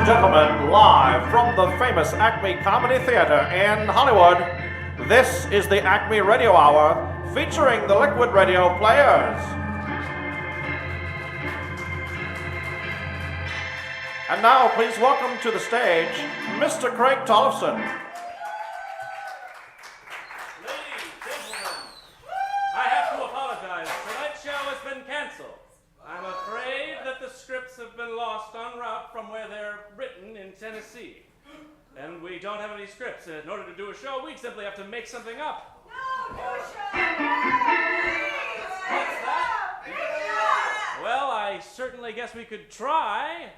and gentlemen, live from the famous ACME Comedy Theatre in Hollywood, this is the ACME Radio Hour featuring the Liquid Radio Players. And now, please welcome to the stage, Mr. Craig Tollifson. Ladies, gentlemen, I have to apologize. Tonight's show has been canceled. I'm afraid that the scripts have been lost en route from where they're written in Tennessee. And we don't have any scripts. In order to do a show, we'd simply have to make something up. No show! What's that? Well, I certainly guess we could try.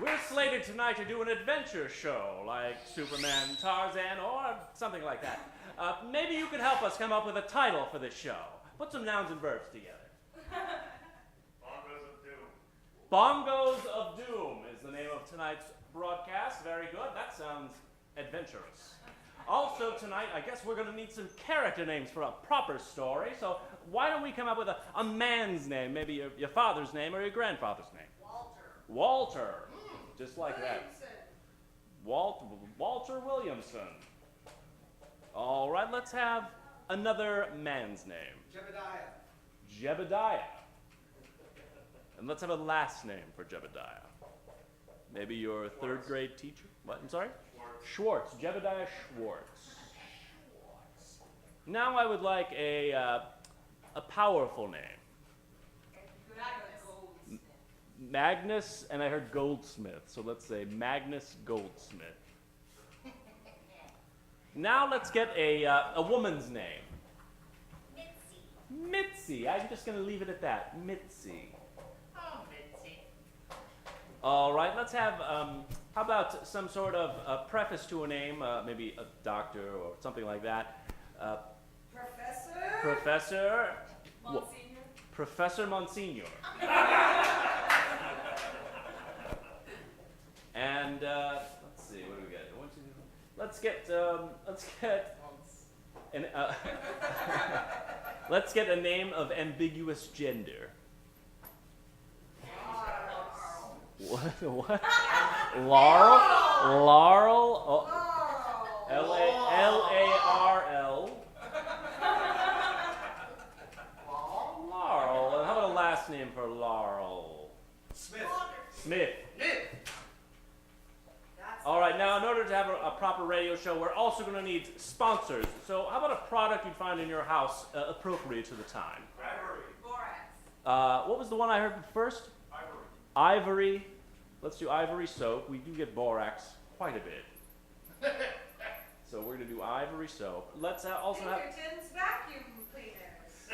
We're slated tonight to do an adventure show, like Superman, Tarzan, or something like that. Maybe you could help us come up with a title for this show. Put some nouns and verbs together. Bongos of Doom. Bongos of Doom is the name of tonight's broadcast. Very good. That sounds adventurous. Also tonight, I guess we're going to need some character names for a proper story. So why don't we come up with a man's name, maybe your father's name or your grandfather's name? Walter. Just like Williamson. that. Walter Williamson. All right, let's have another man's name. Jebediah. And let's have a last name for Jebediah. Maybe your third grade teacher? What? I'm sorry? Schwartz. Jebediah Schwartz. Now I would like a powerful name. Magnus, and I heard Goldsmith, so let's say Magnus Goldsmith. Now let's get a woman's name. Mitzi. I'm just going to leave it at that. Mitzi. Oh, Mitzi. All right, let's have, how about some sort of preface to a name, maybe a doctor or something like that. Professor. Monsignor. Professor Monsignor. And let's see, what do we get? 1, 2, 3. Let's get a name of ambiguous gender. What? Laurel? Laurel? Oh. L-A-R-L. Laurel. And how about a last name for Laurel? Smith. All right, now in order to have a proper radio show, we're also going to need sponsors. So how about a product you'd find in your house appropriate to the time? Ivory. Borax. What was the one I heard first? Ivory. Let's do ivory soap. We do get borax quite a bit. So we're going to do ivory soap. Let's also have Pinkerton's vacuum cleaners.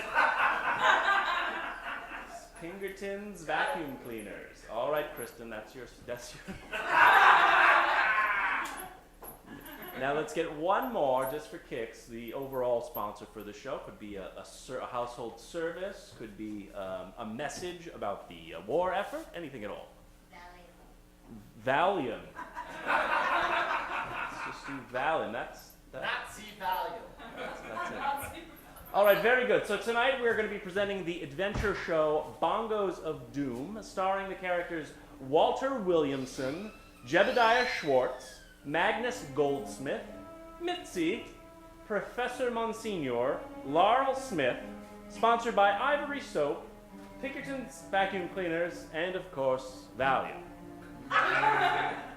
Pinkerton's vacuum cleaners. All right, Kristen, that's your. Now let's get one more just for kicks. The overall sponsor for the show could be a household service, could be a message about the war effort, anything at all. Valium. Let's just do Valium. That's Nazi Valium. it. All right, very good. So tonight we're going to be presenting the adventure show Bongos of Doom, starring the characters Walter Williamson, Jebediah Schwartz, Magnus Goldsmith, Mitzi, Professor Monsignor, Laurel Smith, sponsored by Ivory Soap, Pinkerton's Vacuum Cleaners, and of course, Valium.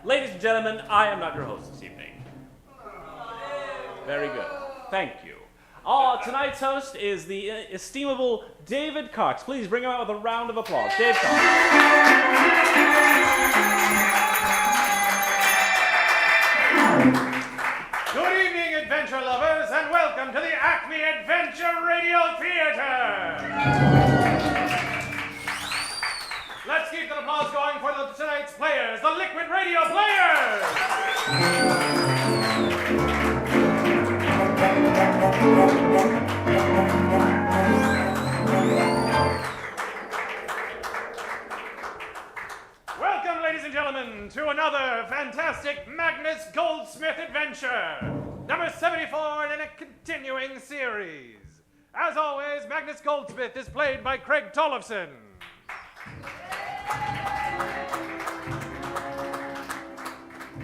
Ladies and gentlemen, I am not your host this evening. Very good. Thank you. Tonight's host is the estimable David Cox. Please bring him out with a round of applause. Dave Cox. Good evening, adventure lovers, and welcome to the ACME Adventure Radio Theatre. Let's keep the applause going for tonight's players, the Liquid Radio Players. Welcome, ladies and gentlemen, to another fantastic Magnus Goldsmith adventure, number 74 in a continuing series. As always, Magnus Goldsmith is played by Craig Tollifson.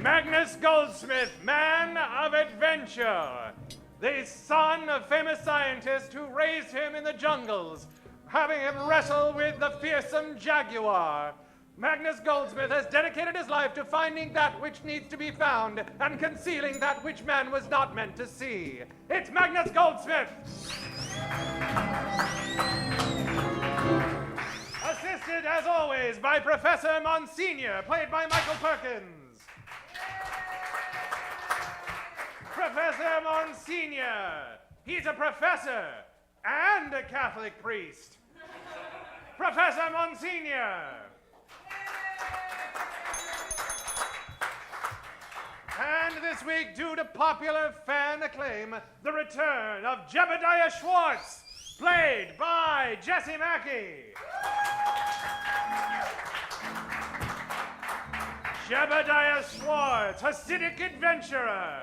Magnus Goldsmith, man of adventure, the son of famous scientists who raised him in the jungles, having him wrestle with the fearsome jaguar. Magnus Goldsmith has dedicated his life to finding that which needs to be found and concealing that which man was not meant to see. It's Magnus Goldsmith! Assisted, as always, by Professor Monsignor, played by Michael Perkins. Professor Monsignor. He's a professor and a Catholic priest. Professor Monsignor. And this week, due to popular fan acclaim, the return of Jebediah Schwartz, played by Jesse Mackey. Jebediah Schwartz, Hasidic adventurer.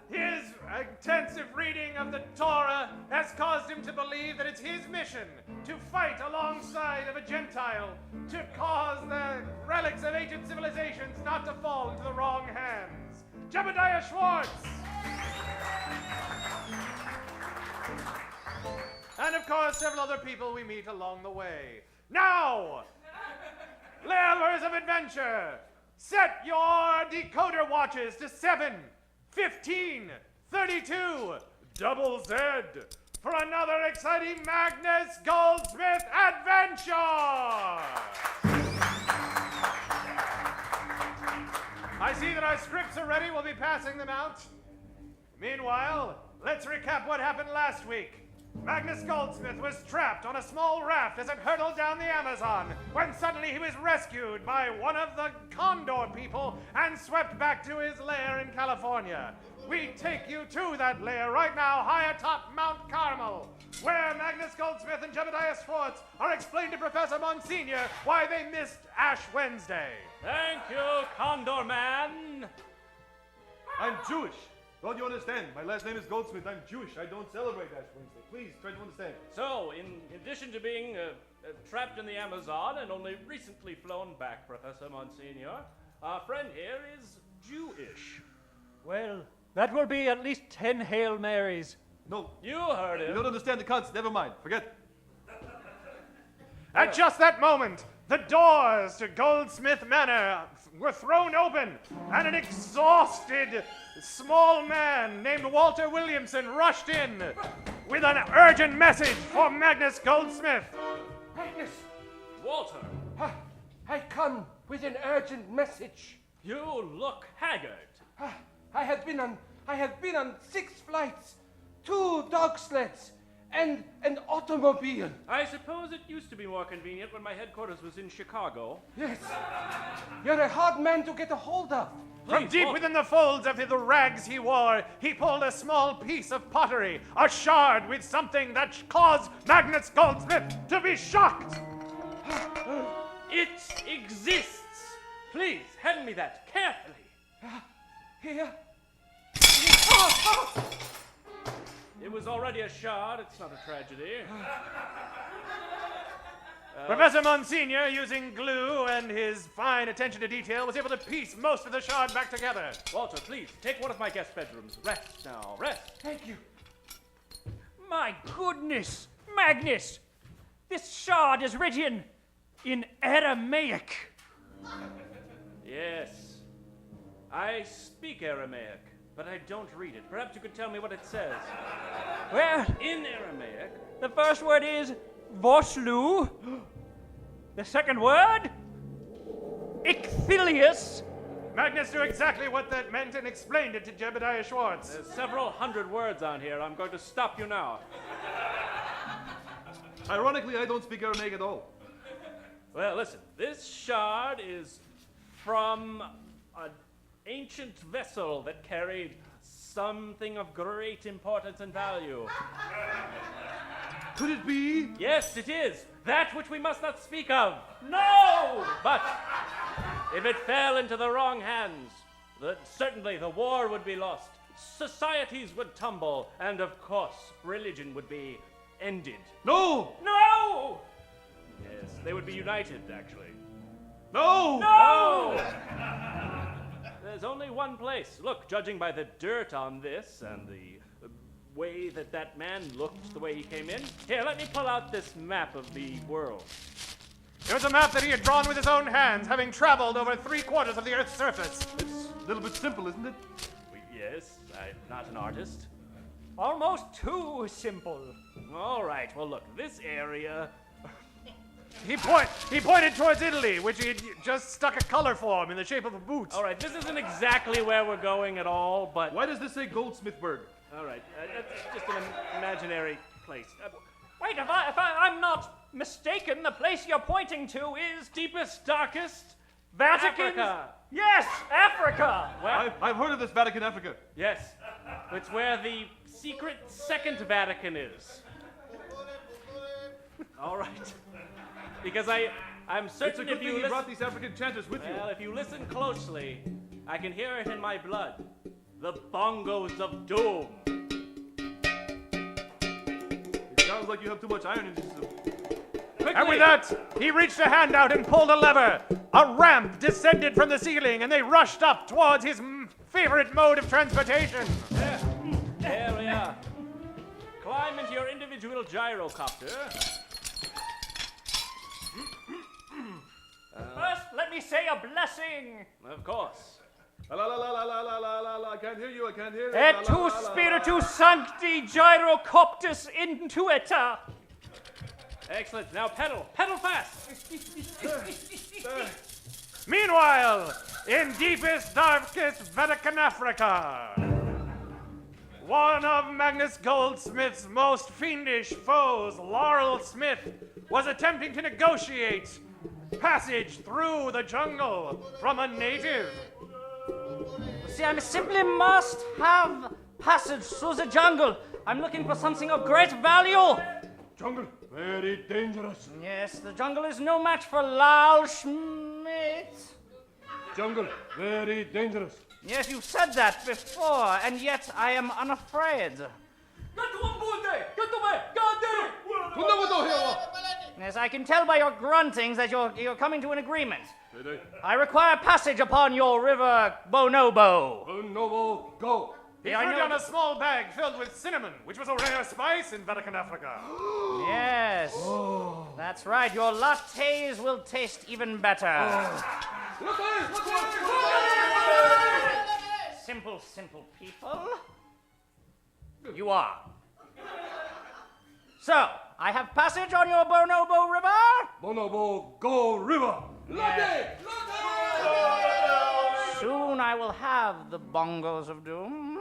His intensive reading of the Torah has caused him to believe that it's his mission to fight alongside of a Gentile to cause the relics of ancient civilizations not to fall into the wrong hands. Jebediah Schwartz! And of course, several other people we meet along the way. Now, lovers of adventure, set your decoder watches to 7, 15, 32, double Z for another exciting Magnus Goldsmith adventure! I see that our scripts are ready. We'll be passing them out. Meanwhile, let's recap what happened last week. Magnus Goldsmith was trapped on a small raft as it hurtled down the Amazon, when suddenly he was rescued by one of the Condor people and swept back to his lair in California. We take you to that lair right now, high atop Mount Carmel, where Magnus Goldsmith and Jebediah Schwartz are explaining to Professor Monsignor why they missed Ash Wednesday. Thank you, Condor Man. I'm Jewish. Don't you understand? My last name is Goldsmith. I'm Jewish. I don't celebrate Ash Wednesday. Please, try to understand. So, in addition to being trapped in the Amazon and only recently flown back, Professor Monsignor, our friend here is Jewish. Well, that will be at least 10 Hail Marys. No, You heard him. you don't understand the concept. Never mind. Forget. At just that moment, the doors to Goldsmith Manor were thrown open, and an exhausted small man named Walter Williamson rushed in with an urgent message for Magnus Goldsmith. Magnus, Walter, I come with an urgent message. you look haggard. I have been on 6 flights, 2 dog sleds, and an automobile. I suppose it used to be more convenient when my headquarters was in Chicago. Yes. You're a hard man to get a hold of. From Please, deep Walter. within the folds of the rags he wore, he pulled a small piece of pottery, a shard with something that caused Magnus Goldsmith to be shocked. It exists. Please, hand me that carefully. Here. It was already a shard. It's not a tragedy. Professor Monsignor, using glue and his fine attention to detail, was able to piece most of the shard back together. Walter, please, take one of my guest bedrooms. Rest now, rest. Thank you. My goodness, Magnus! This shard is written in Aramaic. Yes. I speak Aramaic, but I don't read it. Perhaps you could tell me what it says. Well, In Aramaic, the first word is Voslu. The second word, Ichthilius. Magnus knew exactly what that meant and explained it to Jebediah Schwartz. there's several hundred words on here. I'm going to stop you now. Ironically, I don't speak Aramaic at all. Well, listen, this shard is from an ancient vessel that carried something of great importance and value. Could it be? Yes, it is. That which we must not speak of. No! But if it fell into the wrong hands, certainly the war would be lost, societies would tumble, and of course, religion would be ended. No! No! Yes, they would be united, actually. No! No! There's only one place. Look, judging by the dirt on this and the way that man looked the way he came in. Here, let me pull out this map of the world. It was a map that he had drawn with his own hands, having traveled over 3/4 of the Earth's surface. It's a little bit simple, isn't it? Yes, I'm not an artist. Almost too simple. All right, well, look, this area... He pointed towards Italy, which he had just stuck a color form in the shape of a boot. All right, this isn't exactly where we're going at all, but... Why does this say Goldsmithburg? All right, that's just an imaginary place. Wait, if I'm not mistaken, the place you're pointing to is Deepest, darkest... Vatican. Africa. Yes, Africa. Well, I've heard of this Vatican Africa. yes, it's where the secret Second Vatican is. All right. Because I'm It's a certain good if thing you you listen... brought these African chanters with you. Well, if you listen closely, I can hear it in my blood. The bongos of doom. It sounds like you have too much iron in your system. Quickly. And with that, he reached a hand out and pulled a lever. A ramp descended from the ceiling, and they rushed up towards his favorite mode of transportation. There we are. Climb into your individual gyrocopter. First, let me say a blessing. Of course. La la la la la la la la la. I can't hear you. I can't hear you. Et La, la, tu la, la, la. spiritus sancti gyrocoptus intuita. Excellent. Now pedal. Pedal fast. Meanwhile, in deepest, darkest Vatican Africa, one of Magnus Goldsmith's most fiendish foes, Laurel Smith, was attempting to negotiate passage through the jungle from a native. See, I simply must have passage through the jungle. I'm looking for something of great value. Jungle, very dangerous. Yes, the jungle is no match for Lal Schmidt. Jungle, very dangerous. Yes, you've said that before, and yet I am unafraid. Yes, I can tell by your gruntings that you're coming to an agreement. I require passage upon your river Bonobo. Noble, go. He Yeah, I threw know down a that- small bag filled with cinnamon, which was a rare spice in Vatican Africa. Yes, that's right. Your lattes will taste even better. Simple people. You are. So, I have passage on your Bonobo River. Bonobo, go river. Yes. Soon I will have the bongos of doom.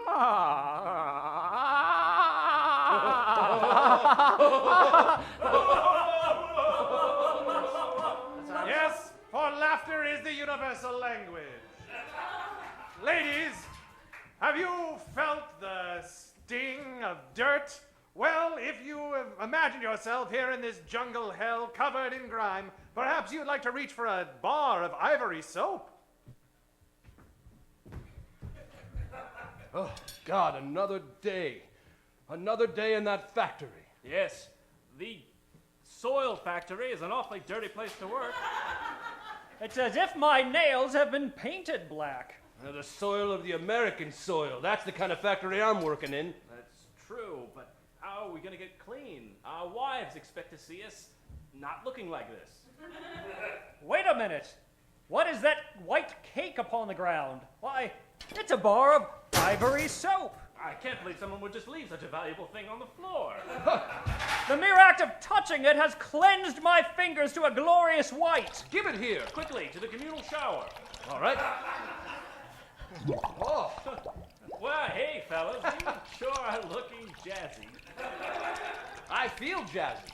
Yes, for laughter is the universal language. Ladies, have you felt the sting of dirt? Well, if you imagine yourself here in this jungle hell covered in grime, perhaps you'd like to reach for a bar of ivory soap. Oh, God, another day. Another day in that factory. Yes, the soil factory is an awfully dirty place to work. It's as if my nails have been painted black. The soil of the American soil. That's the kind of factory I'm working in. That's true, but how are we going to get clean? Our wives expect to see us not looking like this. Wait a minute. What is that white cake upon the ground? Why, it's a bar of ivory soap. I can't believe someone would just leave such a valuable thing on the floor. The mere act of touching it has cleansed my fingers to a glorious white. Give it here, quickly, to the communal shower. All right. Oh, Well, hey, fellas, you sure are looking jazzy. I feel jazzy.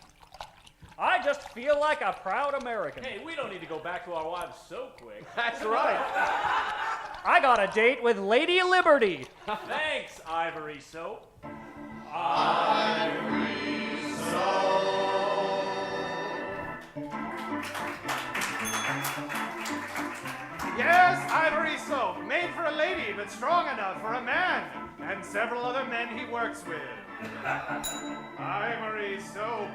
I just feel like a proud American. Hey, we don't need to go back to our wives so quick. That's right. I got a date with Lady Liberty. Thanks, Ivory Soap. Yes, ivory soap, made for a lady, but strong enough for a man, and several other men he works with. Ivory soap,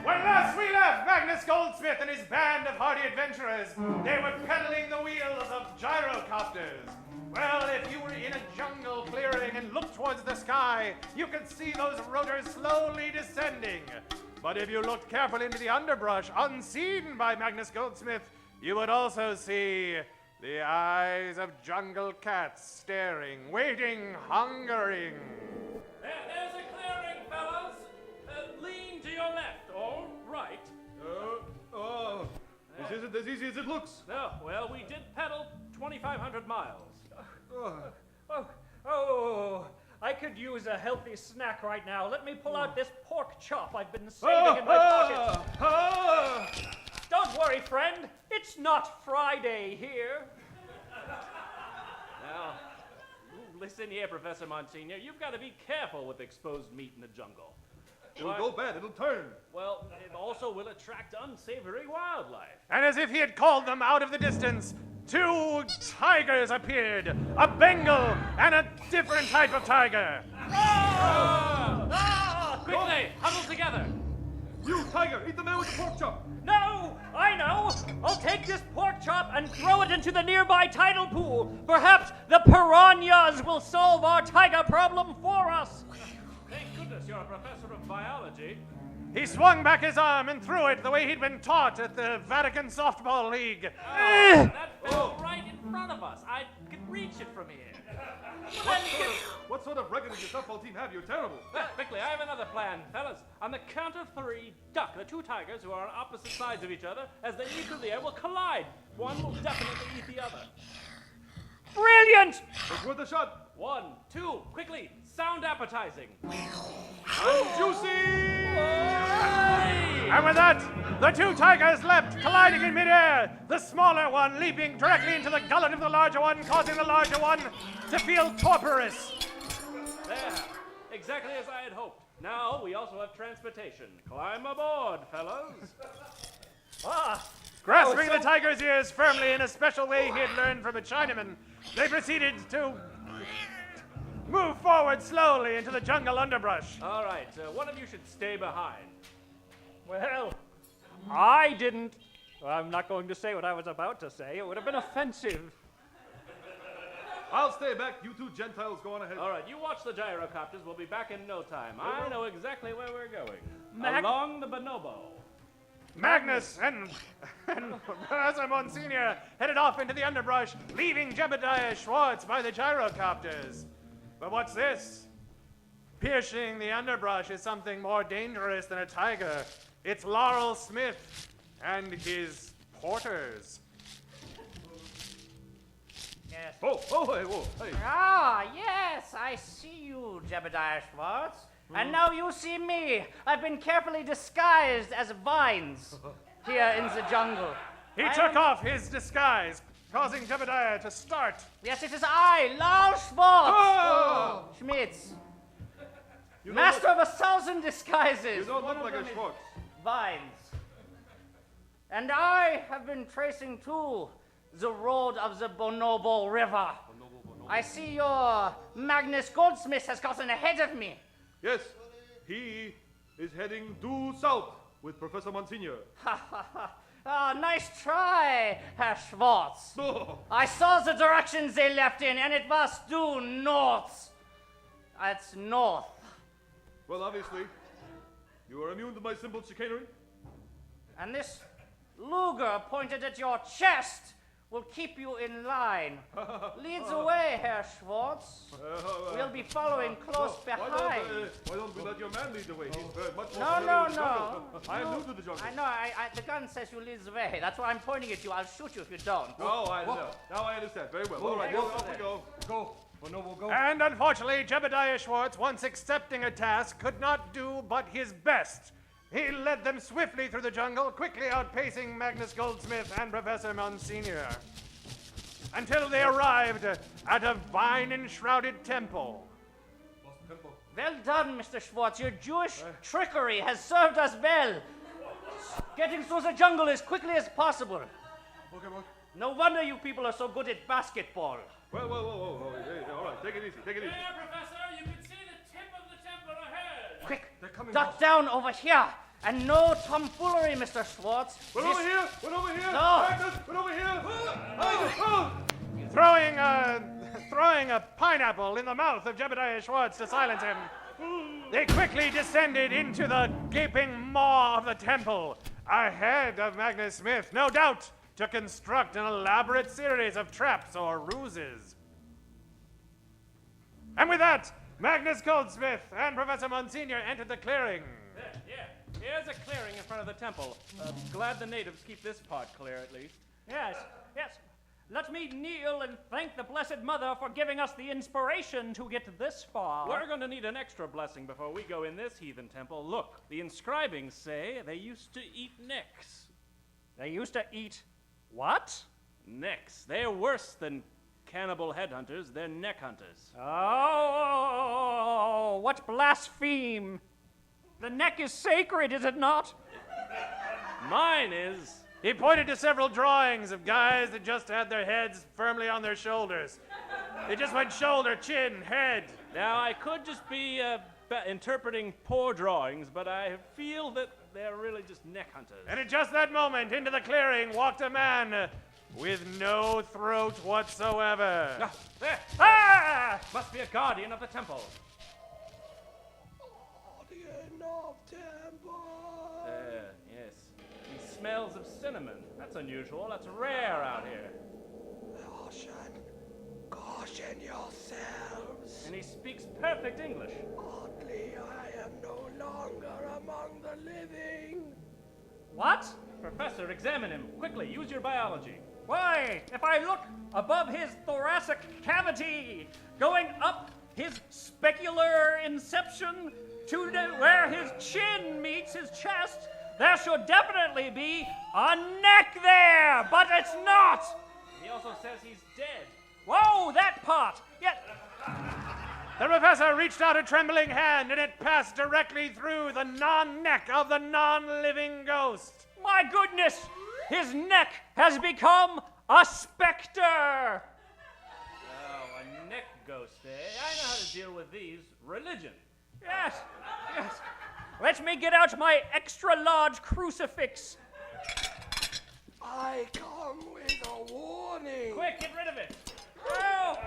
When last we left Magnus Goldsmith and his band of hardy adventurers, they were pedaling the wheels of gyrocopters. Well, if you were in a jungle clearing and looked towards the sky, you could see those rotors slowly descending. But if you looked carefully into the underbrush, unseen by Magnus Goldsmith, you would also see the eyes of jungle cats staring, waiting, hungering. There's a clearing, fellas. Lean to your left, all right. This isn't as easy as it looks. No, well, we did pedal 2,500 miles. I could use a healthy snack right now. Let me pull out this pork chop I've been saving in my pocket. Don't worry, friend. It's not Friday here. Now, listen here, Professor Monsignor. You've got to be careful with exposed meat in the jungle. It'll go bad. It'll turn. Well, it also will attract unsavory wildlife. And as if he had called them out of the distance, 2 tigers appeared, a Bengal and a different type of tiger. Quickly, huddle together. You, tiger, eat the man with the pork chop. No, I know. I'll take this pork chop and throw it into the nearby tidal pool. Perhaps the piranhas will solve our tiger problem for us. Thank goodness you're a professor of biology. He swung back his arm and threw it the way he'd been taught at the Vatican Softball League. That fell right in front of us. I could reach it from here. What sort of record does your softball team have? You're terrible. Quickly, I have another plan. Fellas, on the count of 3, duck. The 2 tigers who are on opposite sides of each other, as they leap through the air, will collide. One will definitely eat the other. Brilliant! It's worth a shot. 1, 2, quickly, sound appetizing. Juicy! And with that, the 2 tigers leapt, colliding in midair, the smaller one leaping directly into the gullet of the larger one, causing the larger one to feel torporous. There, exactly as I had hoped. Now we also have transportation. Climb aboard, fellows. Grasping the tiger's ears firmly in a special way he had learned from a Chinaman, they proceeded to move forward slowly into the jungle underbrush. All right, one of you should stay behind. Well, I didn't. I'm not going to say what I was about to say. It would have been offensive. I'll stay back. You 2 Gentiles go on ahead. All right, you watch the gyrocopters. We'll be back in no time. I know exactly where we're going. Mac- Along the bonobo. Magnus and Professor Monsignor headed off into the underbrush, leaving Jebediah Schwartz by the gyrocopters. But what's this? Piercing the underbrush is something more dangerous than a tiger. It's Laurel Smith and his porters. Yes. Hey. Ah, yes, I see you, Jebediah Schwartz. And now you see me. I've been carefully disguised as vines here in the jungle. He took off his disguise, causing Jebediah to start. Yes, it is I, Lars Schwartz. Schmitz. Master of 1,000 disguises. You don't look like a Schwartz. Vines. And I have been tracing too the road of the Bonobo River. I see your Magnus Goldsmith has gotten ahead of me. Yes, he is heading due south with Professor Monsignor. Nice try, Herr Schwartz. Oh. I saw the directions they left in, and it was due north. It's north. Well, obviously, you are immune to my simple chicanery. And this Luger pointed at your chest will keep you in line. Lead the way, Herr Schwartz. We'll be following close behind. Why don't we let your man lead the way? He's very much more No, familiar no, with the jungle. no. I am new to the jungle. I know, the gun says you lead the way. That's why I'm pointing at you. I'll shoot you if you don't. Oh, I know. Now I understand. Very well. All right, Go off we there. go. Go. Bonobo, go. And unfortunately, Jebediah Schwartz, once accepting a task, could not do but his best. He led them swiftly through the jungle, quickly outpacing Magnus Goldsmith and Professor Monsignor, until they arrived at a vine-enshrouded temple. Well done, Mr. Schwartz. Your Jewish trickery has served us well. Getting through the jungle as quickly as possible. Okay, boy. No wonder you people are so good at basketball. Whoa. Hey, all right, take it easy. There, Professor, you can see the tip of the temple ahead. Quick, They're coming, duck down over here And no tomfoolery, Mr. Schwartz. One over here! One over here! No. Magnus, one over here! Throwing a pineapple in the mouth of Jebediah Schwartz to silence him. They quickly descended into the gaping maw of the temple, ahead of Magnus Smith, no doubt, to construct an elaborate series of traps or ruses. And with that, Magnus Goldsmith and Professor Monsignor entered the clearing. Yeah. Here's a clearing in front of the temple. Glad the natives keep this part clear, at least. Yes. Let me kneel and thank the Blessed Mother for giving us the inspiration to get this far. We're going to need an extra blessing before we go in this heathen temple. Look, the inscribings say they used to eat necks. They used to eat what? Necks. They're worse than cannibal headhunters. They're neck hunters. Oh, what blaspheme! The neck is sacred, is it not? Mine is. He pointed to several drawings of guys that just had their heads firmly on their shoulders. They just went shoulder, chin, head. Now, I could just be interpreting poor drawings, but I feel that they're really just neck hunters. And at just that moment, into the clearing walked a man with no throat whatsoever. There! Ah! Must be a guardian of the temple. Guardian of temple. Yes. He smells of cinnamon. That's unusual. That's rare out here. Caution yourselves. And he speaks perfect English. Oddly, I am no longer among the living. What? Professor, examine him. Quickly, use your biology. Why, if I look above his thoracic cavity, going up his specular inception to where his chin meets his chest, there should definitely be a neck there, but it's not. He also says he's dead. Whoa, that part. Yet. The professor reached out a trembling hand, and it passed directly through the non-neck of the non-living ghost. My goodness, his neck has become a specter. Oh, a neck ghost, eh? I know how to deal with these. Religion. Yes. Let me get out my extra-large crucifix. I come with a warning. Quick, get rid of it. Oh,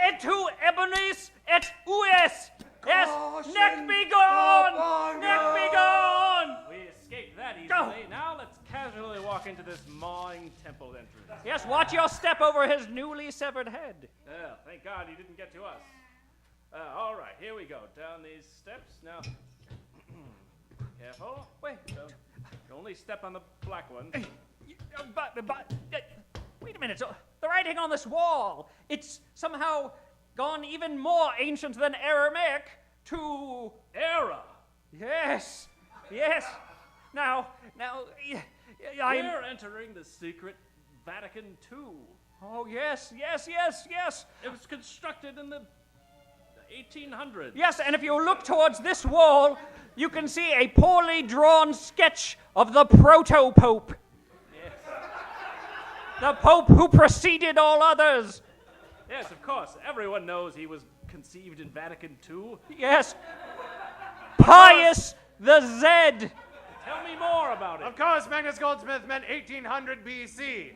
et tu ebonis et ues. Yes, Caution, neck be gone. Bongo. Neck be gone. We escaped that easily. Go. Now let's casually walk into this mawing temple entrance. Yes, watch your step over his newly severed head. Oh, thank God he didn't get to us. All right, here we go. Down these steps. Now, careful. Wait. Don't only step on the black one. Wait a minute. The writing on this wall, it's somehow gone even more ancient than Aramaic to... Era. Yes. Now, We're entering the secret Vatican II. Oh, yes. It was constructed in the 1800s. Yes, and if you look towards this wall, you can see a poorly drawn sketch of the proto-pope. Yes. The pope who preceded all others. Yes, of course. Everyone knows he was conceived in Vatican II. Yes. Pius the Zed. Tell me more about it. Of course, Magnus Goldsmith meant 1800 BC.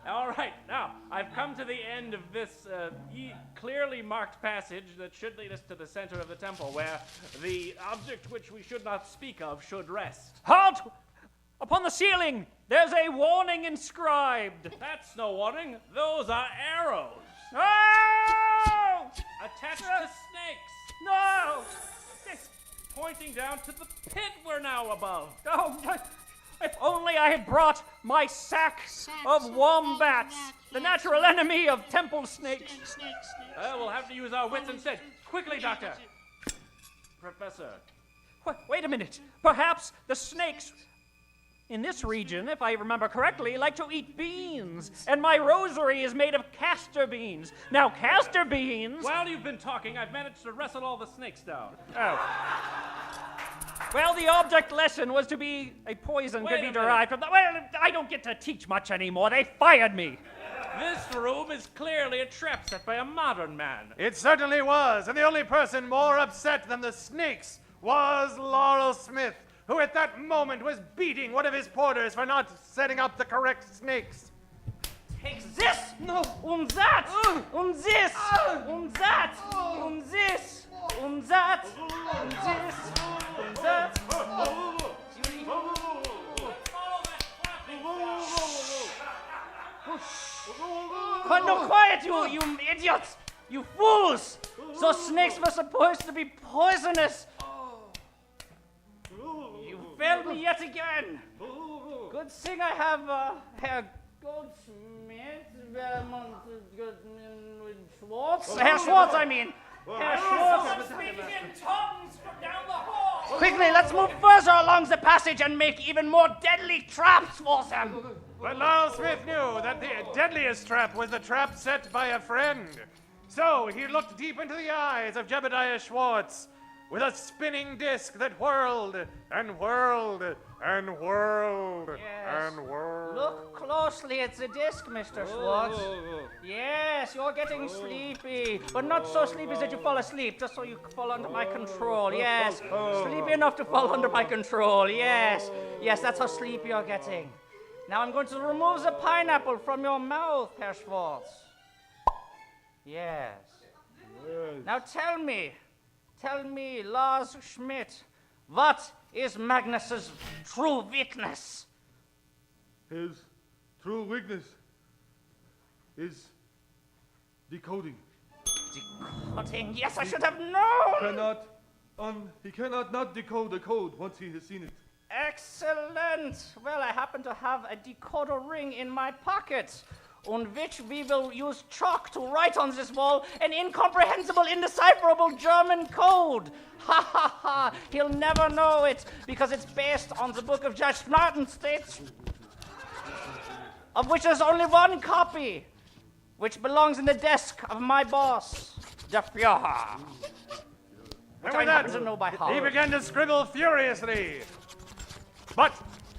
All right, now, I've come to the end of this clearly marked passage that should lead us to the center of the temple, where the object which we should not speak of should rest. Halt! Upon the ceiling, there's a warning inscribed. That's no warning. Those are arrows. Oh! Attached to snakes. No! Pointing down to the pit we're now above. Oh, if only I had brought my sack of wombats, the natural enemy of temple snakes. We'll have to use our wits instead. Quickly, Doctor. Professor. Wait a minute. Perhaps the snakes in this region, if I remember correctly, like to eat beans, and my rosary is made of castor beans. Now, castor beans... While you've been talking, I've managed to wrestle all the snakes down. Oh. Well, the object lesson was to be a poison could be derived from the... Well, I don't get to teach much anymore. They fired me. This room is clearly a trap set by a modern man. It certainly was, and the only person more upset than the snakes was Laurel Smith, who at that moment was beating one of his porters for not setting up the correct snakes. Take this! No! That! This! That! This! That! This! That! No, quiet, you idiots! You fools! Those snakes were supposed to be poisonous! You failed me yet again! Good thing I have Herr Goldsmith, Schwartz? Herr Schwartz, I mean! Herr Schwartz! Speaking in tongues from down the hall! Quickly, let's move further along the passage and make even more deadly traps for them! But Laurel Smith knew that the deadliest trap was the trap set by a friend. So he looked deep into the eyes of Jebediah Schwartz with a spinning disc that whirled and whirled and whirled and whirled. Look closely at the disc, Mr. Schwartz. Yes, you're getting sleepy, but not so sleepy that you fall asleep, just so you fall under my control. Yes, sleepy enough to fall under my control. Yes, that's how sleepy you're getting. Now I'm going to remove the pineapple from your mouth, Herr Schwartz. Yes. Now tell me, Lars Schmidt, what is Magnus's true weakness? His true weakness is decoding. Decoding? Yes, I should have known! He cannot not decode the code once he has seen it. Excellent! Well, I happen to have a decoder ring in my pocket, on which we will use chalk to write on this wall an incomprehensible, indecipherable German code. Ha ha ha! He'll never know it, because it's based on the book of Judge Martenstadt, of which there's only one copy, which belongs in the desk of my boss, the Führer. And with that, he began to scribble furiously. But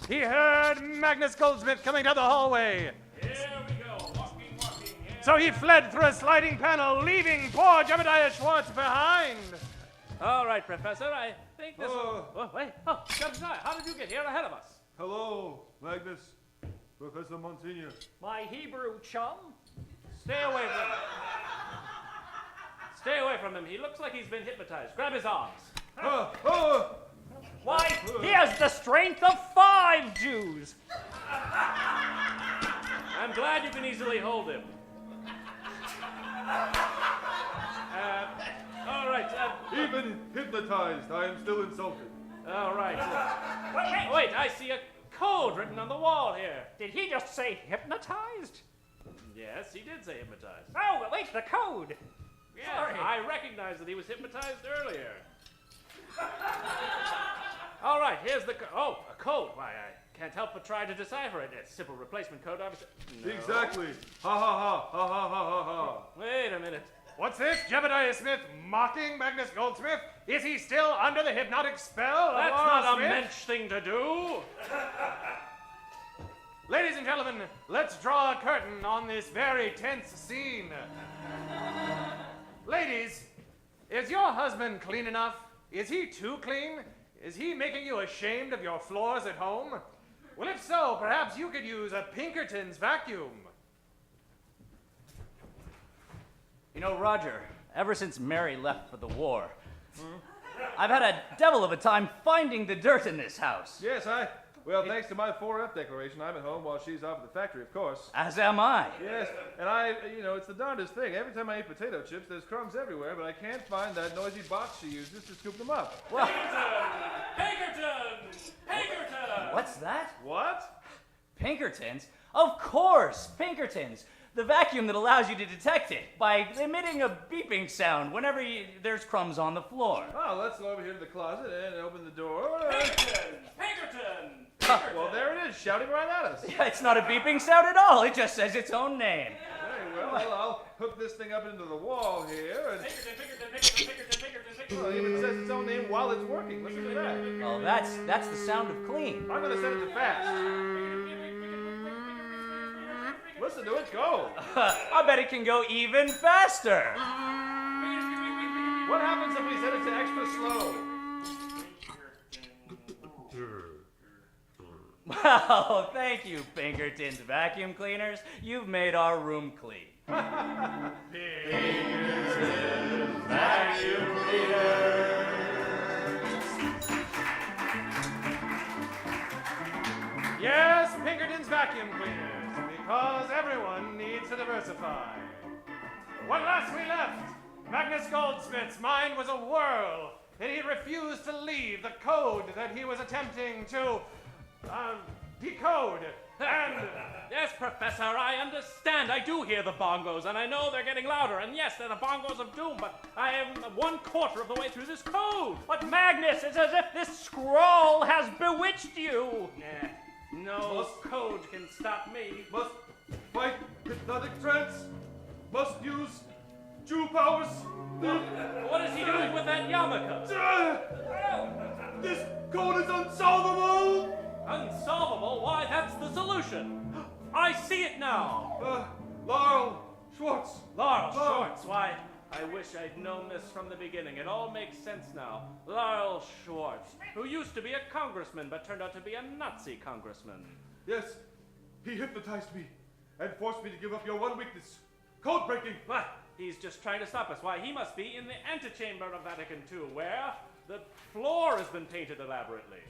he heard Magnus Goldsmith coming down the hallway. Here we go, walking. Yeah. So he fled through a sliding panel, leaving poor Jebediah Schwartz behind. All right, Professor, I think this... wait. Oh, Jebediah, how did you get here ahead of us? Hello, Magnus. Professor Monsignor. My Hebrew chum? Stay away from him. Stay away from him. He looks like he's been hypnotized. Grab his arms. Why, he has the strength of 5 Jews. I'm glad you can easily hold him. All right. Even hypnotized, I am still insulted. All right. Wait, I see a code written on the wall here. Did he just say hypnotized? Yes, he did say hypnotized. Oh, wait, the code. Yeah, Sorry. I recognized that he was hypnotized earlier. All right, here's the a code. Why, I can't help but try to decipher it. It's simple replacement code, obviously. No. Exactly. Ha ha ha ha ha ha ha. Wait a minute. What's this? Jebediah Smith mocking Magnus Goldsmith? Is he still under the hypnotic spell of That's Laurel not a Smith? mensch thing to do. Ladies and gentlemen, let's draw a curtain on this very tense scene. Ladies, is your husband clean enough? Is he too clean? Is he making you ashamed of your floors at home? Well, if so, perhaps you could use a Pinkerton's vacuum. You know, Roger, ever since Mary left for the war, I've had a devil of a time finding the dirt in this house. Yes, thanks to my 4F declaration, I'm at home while she's off at the factory, of course. As am I. Yes, and it's the darndest thing. Every time I eat potato chips, there's crumbs everywhere, but I can't find that noisy box she uses to scoop them up. Well, Pinkerton! what's that? What? Pinkertons? Of course, Pinkertons. The vacuum that allows you to detect it by emitting a beeping sound whenever there's crumbs on the floor. Oh, let's go over here to the closet and open the door. Pinkerton! Well, there it is, shouting right at us. Yeah, it's not a beeping sound at all. It just says its own name. Very well, I'll hook this thing up into the wall here. And well, it even says its own name while it's working. Listen to that. Oh, that's the sound of clean. I'm going to set it to fast. Listen to it go. I bet it can go even faster. What happens if we set it to extra slow? Well, thank you, Pinkerton's vacuum cleaners. You've made our room clean. Pinkerton's vacuum cleaners. Yes, Pinkerton's vacuum cleaners, because everyone needs to diversify. When last we left, Magnus Goldsmith's mind was a whirl, and he refused to leave the code that he was attempting to decode. And Yes, Professor, I understand. I do hear the bongos, and I know they're getting louder. And yes, they're the bongos of doom, but I am 1/4 of the way through this code. But Magnus, it's as if this scroll has bewitched you. Nah, no code can stop me. Must fight hypnotic trance. Must use Jew powers. What is he doing with that yarmulke? This code is unsolvable. Unsolvable? Why, that's the solution. I see it now. Laurel Schwartz. Laurel Schwartz. Why, I wish I'd known this from the beginning. It all makes sense now. Laurel Schwartz, who used to be a congressman but turned out to be a Nazi congressman. Yes, he hypnotized me and forced me to give up your one weakness. Code breaking. What? He's just trying to stop us. Why, he must be in the antechamber of Vatican II, where the floor has been painted elaborately.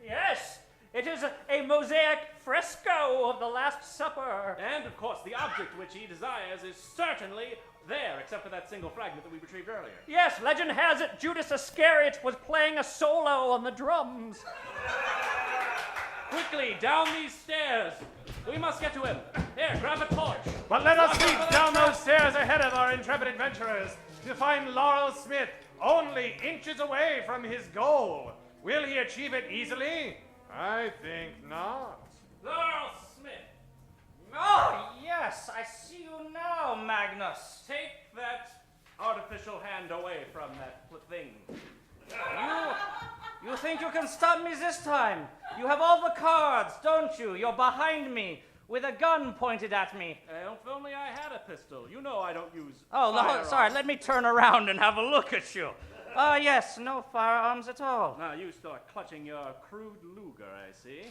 Yes, it is a mosaic fresco of the Last Supper. And, of course, the object which he desires is certainly there, except for that single fragment that we retrieved earlier. Yes, legend has it Judas Iscariot was playing a solo on the drums. Quickly, down these stairs. We must get to him. Here, grab a torch. but let us Walk leap over down that those stairs ahead of our intrepid adventurers to find Laurel Smith only inches away from his goal. Will he achieve it easily? I think not. Laurel Smith, Oh, yes, I see you now, Magnus. take that artificial hand away from that thing. You think you can stop me this time? You have all the cards, don't you? You're behind me with a gun pointed at me. If only I had a pistol. You know I don't use Oh, no, firearms. sorry, let me turn around and have a look at you. Yes, no firearms at all. Now you start clutching your crude Luger, I see.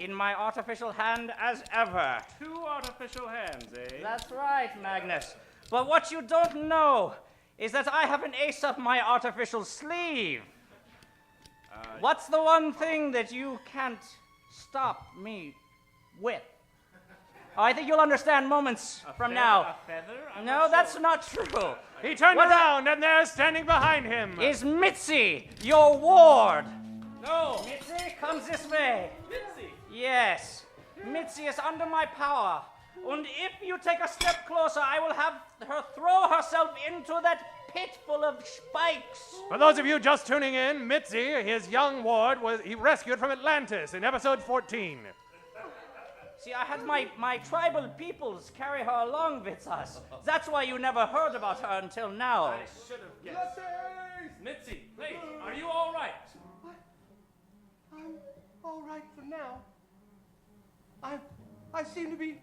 In my artificial hand as ever. 2 artificial hands, eh? That's right, Magnus. But what you don't know is that I have an ace up my artificial sleeve. What's the one thing that you can't stop me with? I think you'll understand moments from now. A feather? I'm No, not that's sure. not true. He turned What around, and there, standing behind him, Is Mitzi your ward? No! Mitzi comes this way. Mitzi! Yes, Mitzi is under my power. And if you take a step closer, I will have her throw herself into that pit full of spikes. For those of you just tuning in, Mitzi, his young ward, he rescued from Atlantis in episode 14. See, I had my tribal peoples carry her along with us. That's why you never heard about her until now. I should have guessed. Mitzi, please, are you all right? I'm all right for now. I seem to be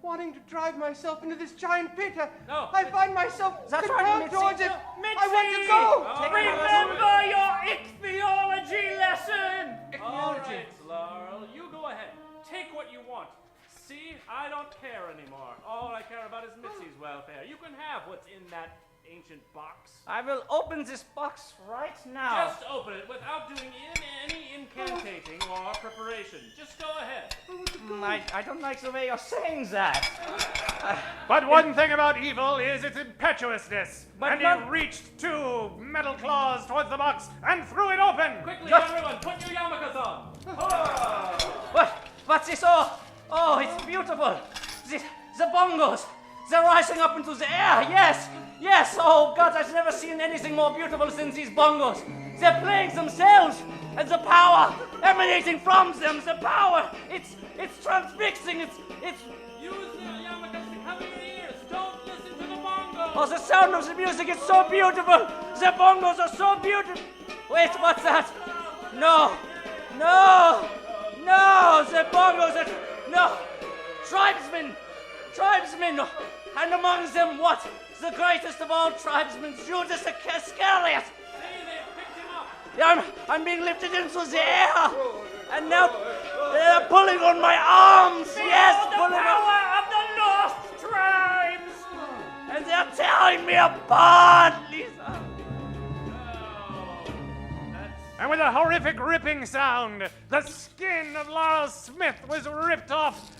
wanting to drive myself into this giant pit. No, I find myself That's right, compelled Mitzi. towards it. Mitzi! I want to go. All Remember your ichthyology lesson! All right, Laurel, you go ahead. Take what you want. See, I don't care anymore. All I care about is Mitzi's welfare. You can have what's in that ancient box. I will open this box right now. Just open it without doing any incantating or preparation. Just go ahead. I don't like the way you're saying that. But one thing about evil is its impetuousness. But And not- he reached 2 metal claws towards the box and threw it open. Quickly, Just- everyone, put your yarmulkes on. What's this? Oh, it's beautiful. The bongos, they're rising up into the air. Yes. Oh, God, I've never seen anything more beautiful than these bongos. They're playing themselves, and the power emanating from them, the power, it's transfixing. It's. Use your yarmulkes to cover your ears. Don't listen to the bongos. Oh, the sound of the music is so beautiful. The bongos are so beautiful. Wait, what's that? No, the bongos are... No, tribesmen, and among them what? The greatest of all tribesmen, Judas Iscariot. See, they picked him up. I'm being lifted into the air. And now they're pulling on my arms. Yes, the pulling on. power of the lost tribes! And they're tearing me apart, Lisa. And with a horrific ripping sound, the skin of Laurel Smith was ripped off,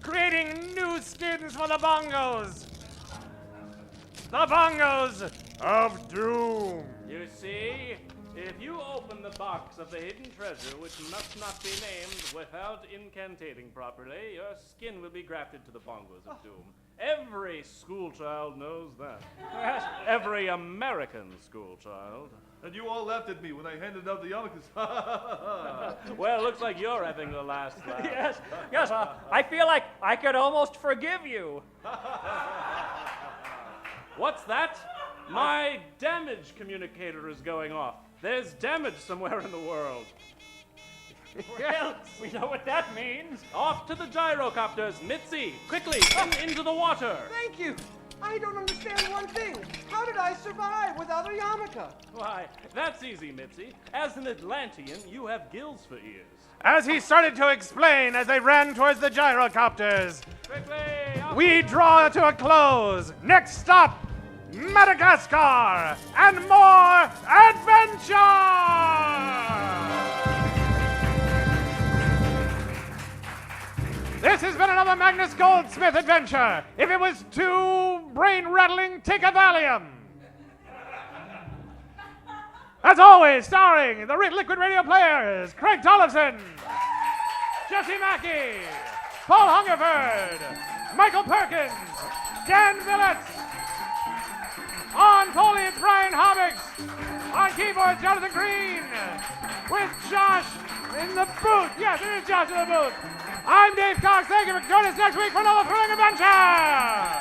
creating new skins for the bongos. The bongos of doom. You see, if you open the box of the hidden treasure, which must not be named without incantating properly, your skin will be grafted to the bongos of doom. Every schoolchild knows that. Every American schoolchild. And you all laughed at me when I handed out the yarmulkes. Well, looks like you're having the last laugh. Yes, I feel like I could almost forgive you. What's that? My damage communicator is going off. There's damage somewhere in the world. Well, we know what that means. Off to the gyrocopters. Mitzi, quickly, into the water. Thank you. I don't understand one thing. How did I survive without a yarmulke? Why, that's easy, Mitzi. As an Atlantean, you have gills for ears. As he started to explain as they ran towards the gyrocopters, Quickly! we draw to a close. Next stop, Madagascar, and more adventure! This has been another Magnus Goldsmith adventure. If it was too brain-rattling, take a Valium. As always, starring the Liquid Radio players, Craig Tollifson, Jesse Mackey, Paul Hungerford, Michael Perkins, Dan Billet. On FOLEY, it's Brian Habicht. On keyboards, Jonathan Green. With Josh in the booth. Yes, it is Josh in the booth. I'm Dave Cox. Thank you for joining us next week for another thrilling adventure.